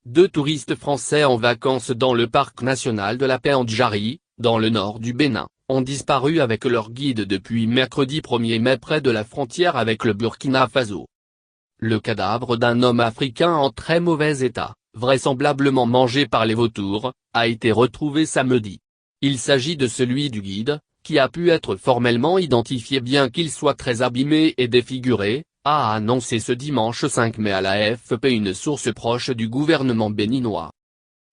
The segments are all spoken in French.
2 touristes français en vacances dans le parc national de la Péandjari, dans le nord du Bénin, ont disparu avec leur guide depuis mercredi 1er mai près de la frontière avec le Burkina Faso. Le cadavre d'un homme africain en très mauvais état, vraisemblablement mangé par les vautours, a été retrouvé samedi. Il s'agit de celui du guide, qui a pu être formellement identifié bien qu'il soit très abîmé et défiguré, a annoncé ce dimanche 5 mai à l'AFP une source proche du gouvernement béninois.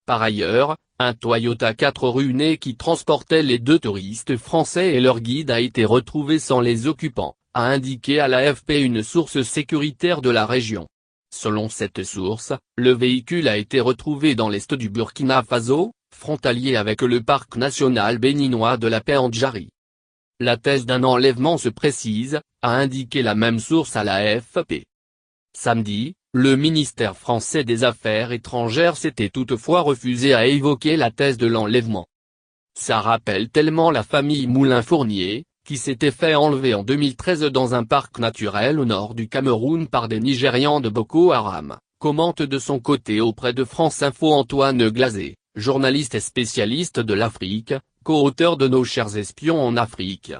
Par ailleurs, un Toyota 4 roues qui transportait les 2 touristes français et leur guide a été retrouvé sans les occupants, a indiqué à l'AFP une source sécuritaire de la région. Selon cette source, le véhicule a été retrouvé dans l'est du Burkina Faso, frontalier avec le parc national béninois de la Péandjari. La thèse d'un enlèvement se précise, a indiqué la même source à l'AFP. Samedi, le ministère français des Affaires étrangères s'était toutefois refusé à évoquer la thèse de l'enlèvement. Ça rappelle tellement la famille Moulin-Fournier, qui s'était fait enlever en 2013 dans un parc naturel au nord du Cameroun par des Nigérians de Boko Haram, commente de son côté auprès de France Info Antoine Glazé, journaliste et spécialiste de l'Afrique, co-auteur de Nos chers espions en Afrique.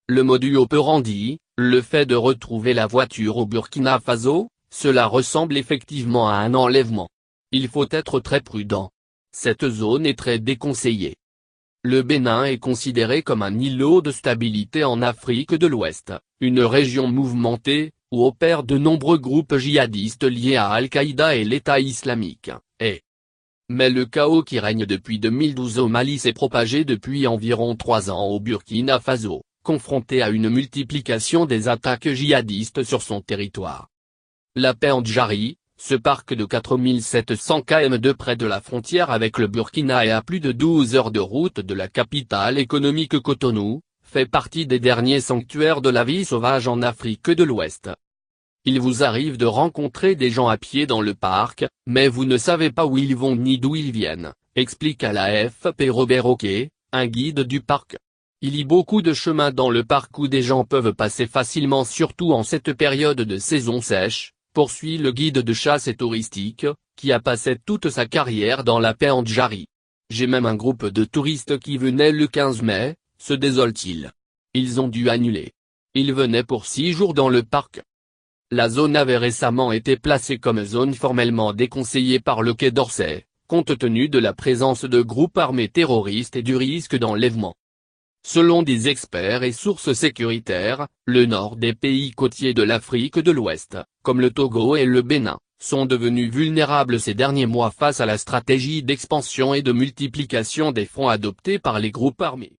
Le modus operandi, le fait de retrouver la voiture au Burkina Faso, cela ressemble effectivement à un enlèvement. Il faut être très prudent. Cette zone est très déconseillée. Le Bénin est considéré comme un îlot de stabilité en Afrique de l'Ouest, une région mouvementée, où opèrent de nombreux groupes djihadistes liés à Al-Qaïda et l'État islamique, Mais le chaos qui règne depuis 2012 au Mali s'est propagé depuis environ 3 ans au Burkina Faso, confronté à une multiplication des attaques djihadistes sur son territoire. La Péandjari, ce parc de 4700 km près de la frontière avec le Burkina et à plus de 12 heures de route de la capitale économique Cotonou, fait partie des derniers sanctuaires de la vie sauvage en Afrique de l'Ouest. Il vous arrive de rencontrer des gens à pied dans le parc, mais vous ne savez pas où ils vont ni d'où ils viennent, explique à l'AFP Robert Oquet, un guide du parc. Il y a beaucoup de chemins dans le parc où des gens peuvent passer facilement surtout en cette période de saison sèche, poursuit le guide de chasse et touristique, qui a passé toute sa carrière dans la Péandjari. J'ai même un groupe de touristes qui venaient le 15 mai, se désole-t-il. Ils ont dû annuler. Ils venaient pour 6 jours dans le parc. La zone avait récemment été placée comme zone formellement déconseillée par le Quai d'Orsay, compte tenu de la présence de groupes armés terroristes et du risque d'enlèvement. Selon des experts et sources sécuritaires, le nord des pays côtiers de l'Afrique de l'Ouest, comme le Togo et le Bénin, sont devenus vulnérables ces derniers mois face à la stratégie d'expansion et de multiplication des fronts adoptée par les groupes armés.